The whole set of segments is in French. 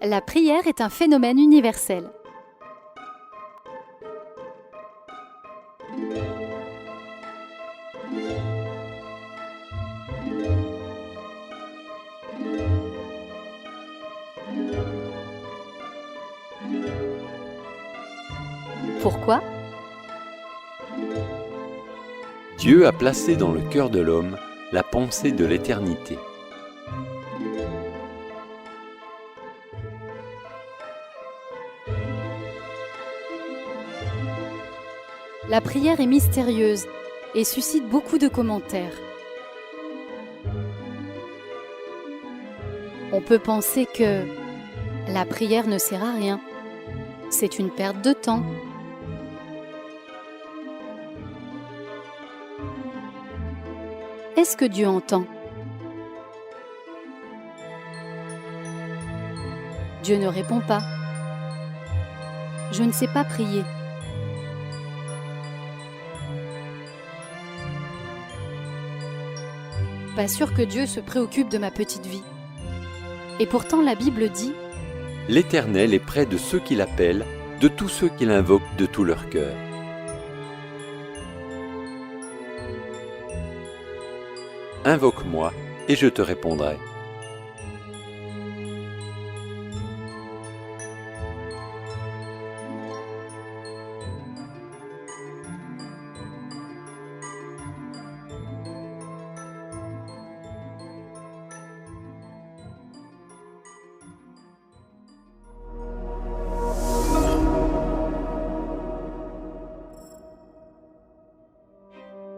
La prière est un phénomène universel. Pourquoi ? Dieu a placé dans le cœur de l'homme la pensée de l'éternité. La prière est mystérieuse et suscite beaucoup de commentaires. On peut penser que la prière ne sert à rien. C'est une perte de temps. Est-ce que Dieu entend ? Dieu ne répond pas. Je ne sais pas prier. Pas sûr que Dieu se préoccupe de ma petite vie. Et pourtant la Bible dit : L'Éternel est près de ceux qui l'appellent, de tous ceux qui l'invoquent de tout leur cœur. Invoque-moi et je te répondrai.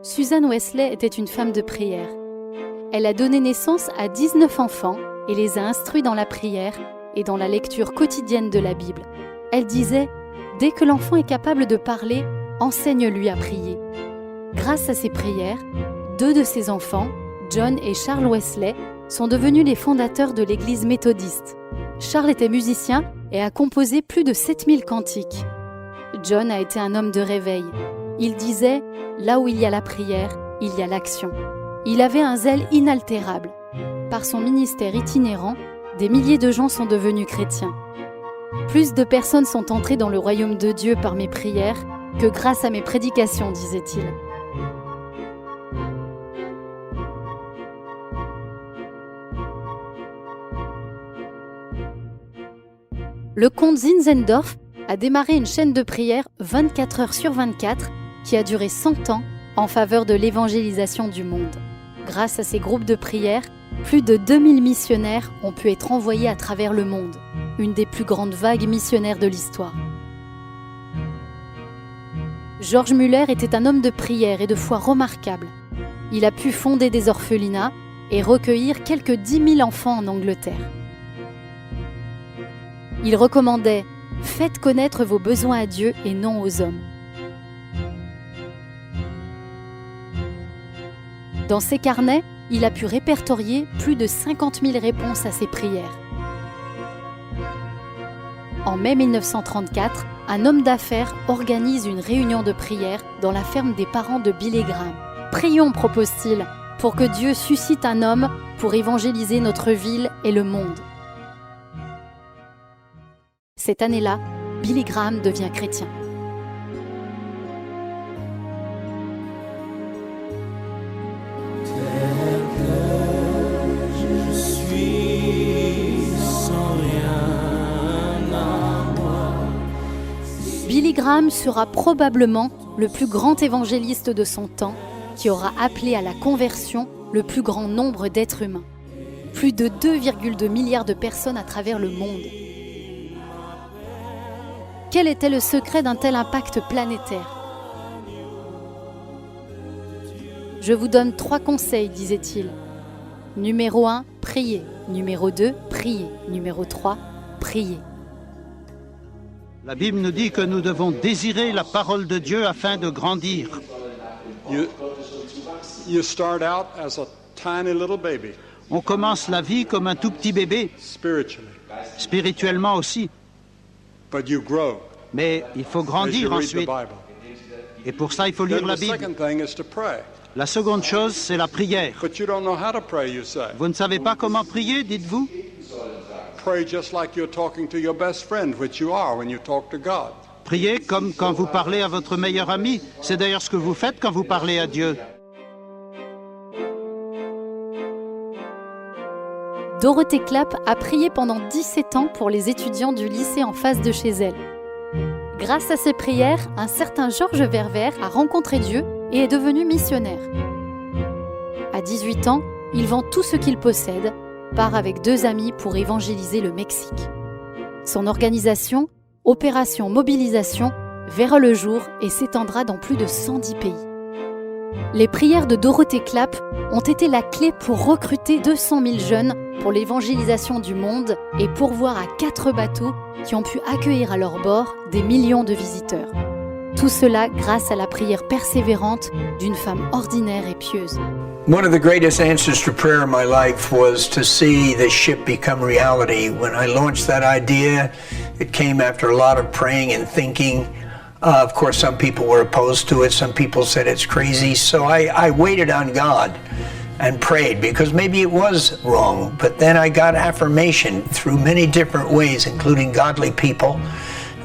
Susan Wesley était une femme de prière. Elle a donné naissance à 19 enfants et les a instruits dans la prière et dans la lecture quotidienne de la Bible. Elle disait : « Dès que l'enfant est capable de parler, enseigne-lui à prier. » Grâce à ses prières, 2 de ses enfants, John et Charles Wesley, sont devenus les fondateurs de l'Église méthodiste. Charles était musicien et a composé plus de 7000 cantiques. John a été un homme de réveil. Il disait : « Là où il y a la prière, il y a l'action. » Il avait un zèle inaltérable. Par son ministère itinérant, des milliers de gens sont devenus chrétiens. Plus de personnes sont entrées dans le royaume de Dieu par mes prières que grâce à mes prédications, disait-il. Le comte Zinzendorf a démarré une chaîne de prière 24 heures sur 24 qui a duré 100 ans en faveur de l'évangélisation du monde. Grâce à ces groupes de prière, plus de 2000 missionnaires ont pu être envoyés à travers le monde, une des plus grandes vagues missionnaires de l'histoire. George Muller était un homme de prière et de foi remarquable. Il a pu fonder des orphelinats et recueillir quelques 10 000 enfants en Angleterre. Il recommandait « Faites connaître vos besoins à Dieu et non aux hommes ». Dans ses carnets, il a pu répertorier plus de 50 000 réponses à ses prières. En mai 1934, un homme d'affaires organise une réunion de prière dans la ferme des parents de Billy Graham. « Prions, propose-t-il, pour que Dieu suscite un homme pour évangéliser notre ville et le monde. » Cette année-là, Billy Graham devient chrétien. Billy Graham sera probablement le plus grand évangéliste de son temps qui aura appelé à la conversion le plus grand nombre d'êtres humains. Plus de 2,2 milliards de personnes à travers le monde. Quel était le secret d'un tel impact planétaire ? Je vous donne 3 conseils, disait-il. Numéro 1, priez. Numéro 2, priez. Numéro 3, priez. La Bible nous dit que nous devons désirer la parole de Dieu afin de grandir. You start out as a tiny little baby. On commence la vie comme un tout petit bébé, spirituellement aussi. But you grow. Mais il faut As you grandir read the ensuite. Bible. Et pour ça, il faut lire Then la the Bible. second thing is to pray. La seconde chose, c'est la prière. But you don't know how to pray, you say. Vous ne savez pas comment prier, dites-vous ? pray just like you're talking to your best friend, which you are when you talk to God. Priez comme quand vous parlez à votre meilleur ami. C'est d'ailleurs ce que vous faites quand vous parlez à Dieu. Dorothée Clapp a prié pendant 17 ans pour les étudiants du lycée en face de chez elle. Grâce à ses prières, un certain Georges Verver a rencontré Dieu et est devenu missionnaire. À 18 ans, il vend tout ce qu'il possède, part avec 2 amis pour évangéliser le Mexique. Son organisation, Opération Mobilisation, verra le jour et s'étendra dans plus de 110 pays. Les prières de Dorothée Clapp ont été la clé pour recruter 200 000 jeunes pour l'évangélisation du monde et pourvoir à 4 bateaux qui ont pu accueillir à leur bord des millions de visiteurs. Tout cela grâce à la prière persévérante d'une femme ordinaire et pieuse. One of the greatest answers to prayer in my life was to see the ship become reality. When I launched that idea, it came after a lot of praying and thinking. Of course, some people were opposed to it. Some people said it's crazy. So I waited on God and prayed because maybe it was wrong. But then I got affirmation through many different ways, including godly people.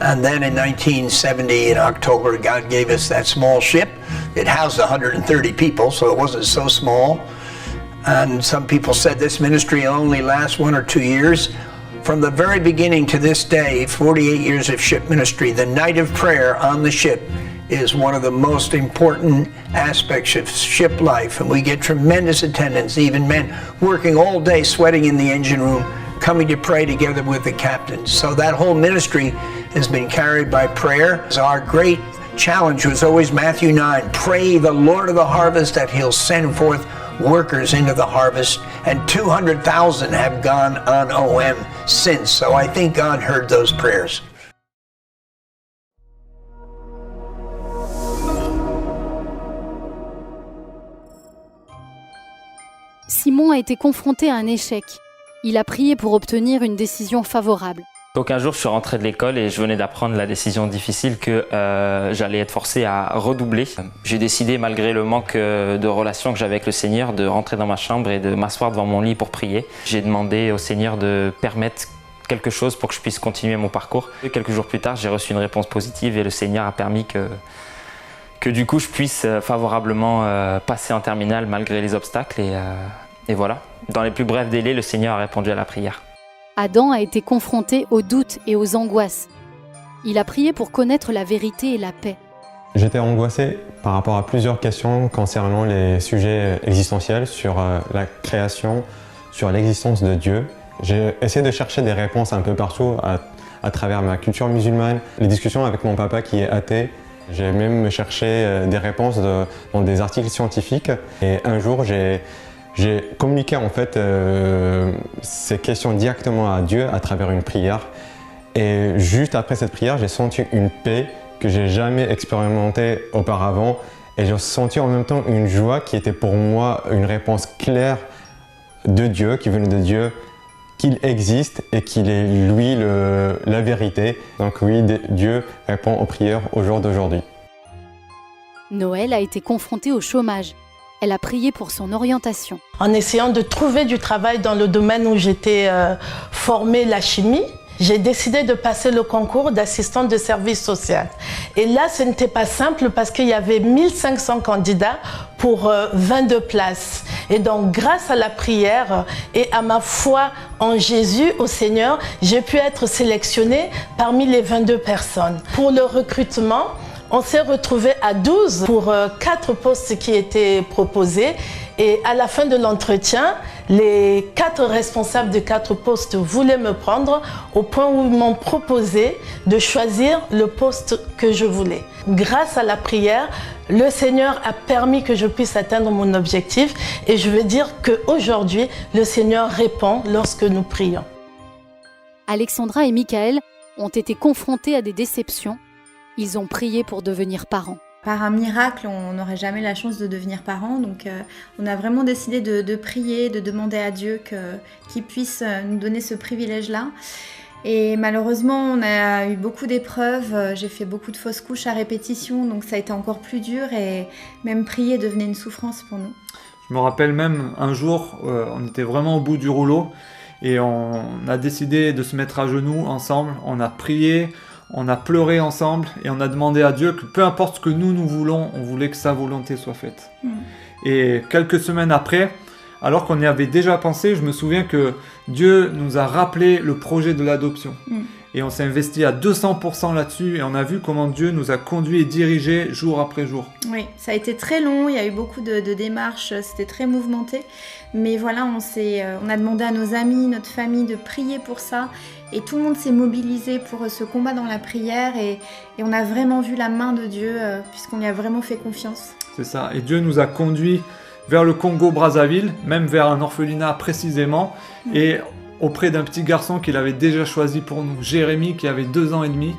And then in 1970, in October, God gave us that small ship. It housed 130 people, so it wasn't so small. And some people said this ministry will only last 1 or 2 years. From the very beginning to this day, 48 years of ship ministry, the night of prayer on the ship is one of the most important aspects of ship life. And we get tremendous attendance, even men working all day, sweating in the engine room, coming to pray together with the captains. So that whole ministry has been carried by prayer. Our great challenge was always Matthew 9, pray the Lord of the harvest that he'll send forth workers into the harvest, and 200,000 have gone on OM since. So I think God heard those prayers. Simon a été confronté à un échec. Il a prié pour obtenir une décision favorable. Donc un jour, je suis rentré de l'école et je venais d'apprendre la décision difficile que j'allais être forcé à redoubler. J'ai décidé, malgré le manque de relation que j'avais avec le Seigneur, de rentrer dans ma chambre et de m'asseoir devant mon lit pour prier. J'ai demandé au Seigneur de permettre quelque chose pour que je puisse continuer mon parcours. Et quelques jours plus tard, j'ai reçu une réponse positive et le Seigneur a permis que du coup, je puisse favorablement passer en terminale malgré les obstacles. Et voilà, dans les plus brefs délais, le Seigneur a répondu à la prière. Adam a été confronté aux doutes et aux angoisses. Il a prié pour connaître la vérité et la paix. J'étais angoissé par rapport à plusieurs questions concernant les sujets existentiels sur la création, sur l'existence de Dieu. J'ai essayé de chercher des réponses un peu partout à travers ma culture musulmane, les discussions avec mon papa qui est athée. J'ai même cherché des réponses dans des articles scientifiques. Et un jour, j'ai communiqué en fait ces questions directement à Dieu à travers une prière. Et juste après cette prière, j'ai senti une paix que j'ai jamais expérimentée auparavant. Et j'ai senti en même temps une joie qui était pour moi une réponse claire de Dieu, qui venait de Dieu, qu'il existe et qu'il est lui la vérité. Donc oui, Dieu répond aux prières au jour d'aujourd'hui. Noël a été confrontée au chômage. Elle a prié pour son orientation. En essayant de trouver du travail dans le domaine où j'étais formée, la chimie, j'ai décidé de passer le concours d'assistante de service social. Et là, ce n'était pas simple parce qu'il y avait 1500 candidats pour 22 places. Et donc, grâce à la prière et à ma foi en Jésus, au Seigneur, j'ai pu être sélectionnée parmi les 22 personnes. Pour le recrutement, on s'est retrouvé à 12 pour 4 postes qui étaient proposés. Et à la fin de l'entretien, les 4 responsables de 4 postes voulaient me prendre au point où ils m'ont proposé de choisir le poste que je voulais. Grâce à la prière, le Seigneur a permis que je puisse atteindre mon objectif. Et je veux dire qu'aujourd'hui, le Seigneur répond lorsque nous prions. Alexandra et Michael ont été confrontés à des déceptions. Ils ont prié pour devenir parents. Par un miracle, on n'aurait jamais la chance de devenir parents, donc on a vraiment décidé de prier, de demander à Dieu qu'il puisse nous donner ce privilège-là. Et malheureusement, on a eu beaucoup d'épreuves, j'ai fait beaucoup de fausses couches à répétition, donc ça a été encore plus dur et même prier devenait une souffrance pour nous. Je me rappelle même un jour, on était vraiment au bout du rouleau Et on a décidé de se mettre à genoux ensemble, on a prié, on a pleuré ensemble et on a demandé à Dieu que peu importe ce que nous voulons, on voulait que sa volonté soit faite. Et quelques semaines après, alors qu'on y avait déjà pensé, je me souviens que Dieu nous a rappelé le projet de l'adoption. Et on s'est investi à 200% là-dessus et on a vu comment Dieu nous a conduits et dirigés jour après jour. Oui, ça a été très long, il y a eu beaucoup de démarches, c'était très mouvementé. Mais voilà, on a demandé à nos amis, notre famille de prier pour ça. Et tout le monde s'est mobilisé pour ce combat dans la prière. Et on a vraiment vu la main de Dieu puisqu'on y a vraiment fait confiance. C'est ça. Et Dieu nous a conduits vers le Congo-Brazzaville, même vers un orphelinat précisément. Et auprès d'un petit garçon qu'il avait déjà choisi pour nous, Jérémy, qui avait 2 ans et demi.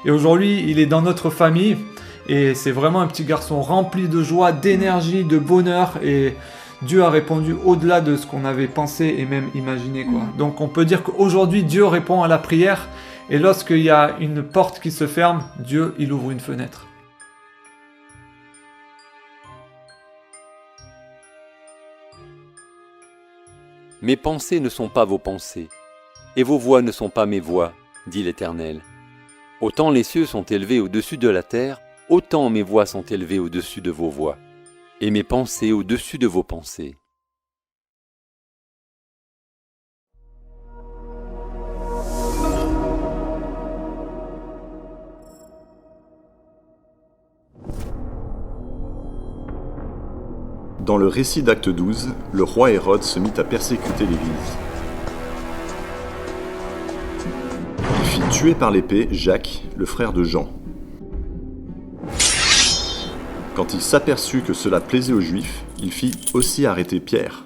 Et aujourd'hui, il est dans notre famille. Et c'est vraiment un petit garçon rempli de joie, d'énergie, de bonheur. Et Dieu a répondu au-delà de ce qu'on avait pensé et même imaginé, quoi. Donc on peut dire qu'aujourd'hui, Dieu répond à la prière. Et lorsqu'il y a une porte qui se ferme, Dieu, il ouvre une fenêtre. Mes pensées ne sont pas vos pensées, et vos voix ne sont pas mes voix, dit l'Éternel. Autant les cieux sont élevés au-dessus de la terre, autant mes voix sont élevées au-dessus de vos voix, et mes pensées au-dessus de vos pensées. Dans le récit d'Acte 12, le roi Hérode se mit à persécuter l'Église. Il fit tuer par l'épée Jacques, le frère de Jean. Quand il s'aperçut que cela plaisait aux Juifs, il fit aussi arrêter Pierre.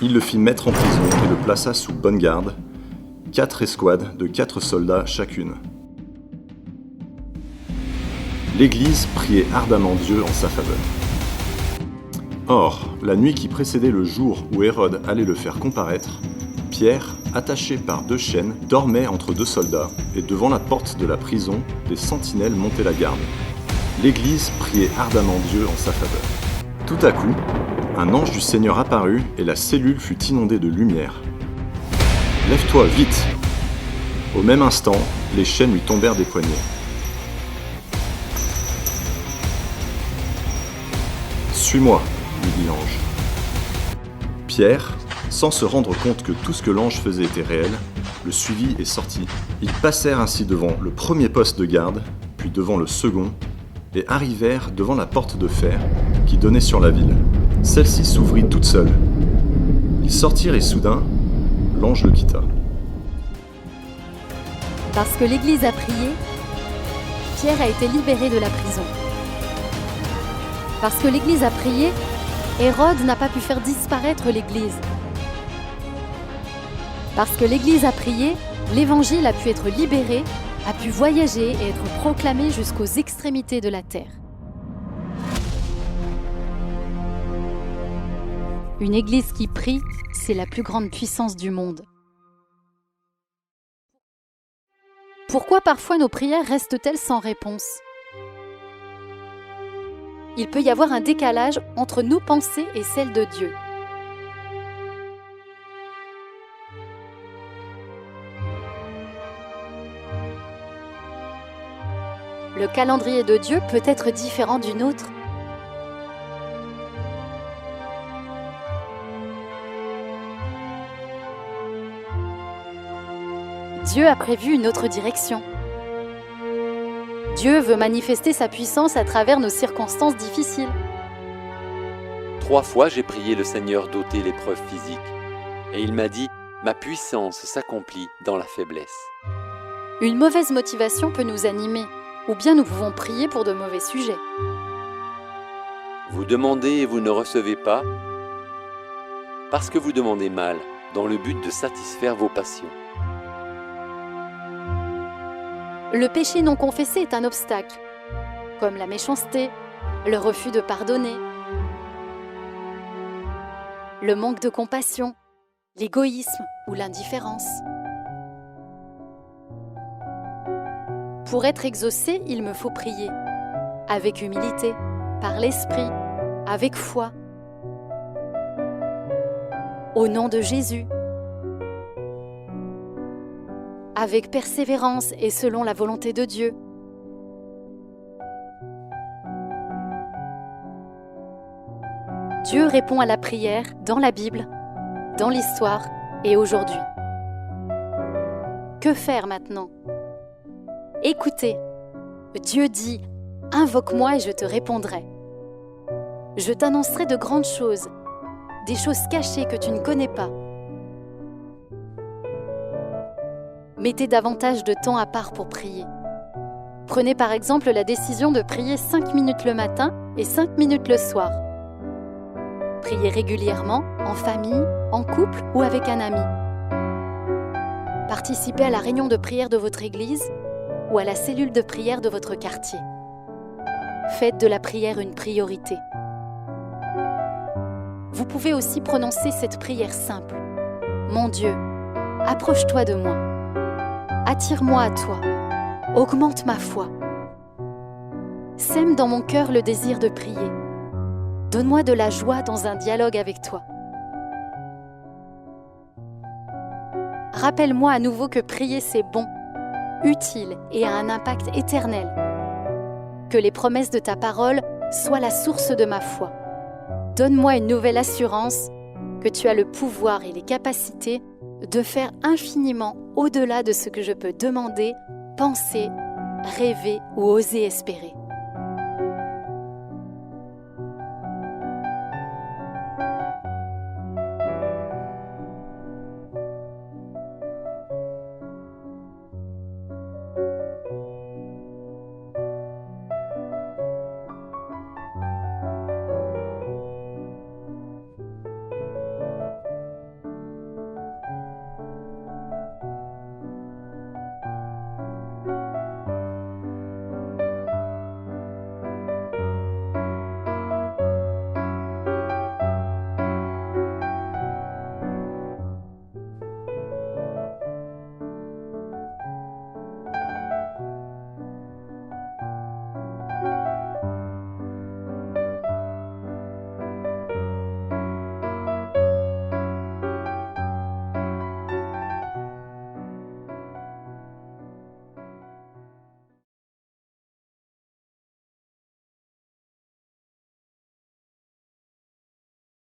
Il le fit mettre en prison et le plaça sous bonne garde, 4 escouades de 4 soldats chacune. L'Église priait ardemment Dieu en sa faveur. Or, la nuit qui précédait le jour où Hérode allait le faire comparaître, Pierre, attaché par 2 chaînes, dormait entre 2 soldats, et devant la porte de la prison, des sentinelles montaient la garde. L'Église priait ardemment Dieu en sa faveur. Tout à coup, un ange du Seigneur apparut, et la cellule fut inondée de lumière. « Lève-toi, vite !» Au même instant, les chaînes lui tombèrent des poignets. « Suis-moi !» lui dit l'ange. Pierre, sans se rendre compte que tout ce que l'ange faisait était réel, le suivit et sortit. Ils passèrent ainsi devant le premier poste de garde, puis devant le second, et arrivèrent devant la porte de fer qui donnait sur la ville. Celle-ci s'ouvrit toute seule. Ils sortirent et soudain, l'ange le quitta. Parce que l'Église a prié, Pierre a été libéré de la prison. Parce que l'Église a prié, Hérode n'a pas pu faire disparaître l'Église. Parce que l'Église a prié, l'Évangile a pu être libéré, a pu voyager et être proclamé jusqu'aux extrémités de la terre. Une Église qui prie, c'est la plus grande puissance du monde. Pourquoi parfois nos prières restent-elles sans réponse ? Il peut y avoir un décalage entre nos pensées et celles de Dieu. Le calendrier de Dieu peut être différent du nôtre. Dieu a prévu une autre direction. Dieu veut manifester sa puissance à travers nos circonstances difficiles. 3 fois j'ai prié le Seigneur d'ôter l'épreuve physique, et il m'a dit « Ma puissance s'accomplit dans la faiblesse ». Une mauvaise motivation peut nous animer, ou bien nous pouvons prier pour de mauvais sujets. Vous demandez et vous ne recevez pas, parce que vous demandez mal, dans le but de satisfaire vos passions. Le péché non confessé est un obstacle, comme la méchanceté, le refus de pardonner, le manque de compassion, l'égoïsme ou l'indifférence. Pour être exaucé, il me faut prier, avec humilité, par l'esprit, avec foi. Au nom de Jésus. Avec persévérance et selon la volonté de Dieu. Dieu répond à la prière dans la Bible, dans l'histoire et aujourd'hui. Que faire maintenant? Écoutez, Dieu dit « Invoque-moi et je te répondrai. Je t'annoncerai de grandes choses, des choses cachées que tu ne connais pas. » Mettez davantage de temps à part pour prier. Prenez par exemple la décision de prier 5 minutes le matin et 5 minutes le soir. Priez régulièrement, en famille, en couple ou avec un ami. Participez à la réunion de prière de votre église ou à la cellule de prière de votre quartier. Faites de la prière une priorité. Vous pouvez aussi prononcer cette prière simple. Mon Dieu, approche-toi de moi. Attire-moi à toi. Augmente ma foi. Sème dans mon cœur le désir de prier. Donne-moi de la joie dans un dialogue avec toi. Rappelle-moi à nouveau que prier c'est bon, utile et a un impact éternel. Que les promesses de ta parole soient la source de ma foi. Donne-moi une nouvelle assurance que tu as le pouvoir et les capacités de faire infiniment au-delà de ce que je peux demander, penser, rêver ou oser espérer.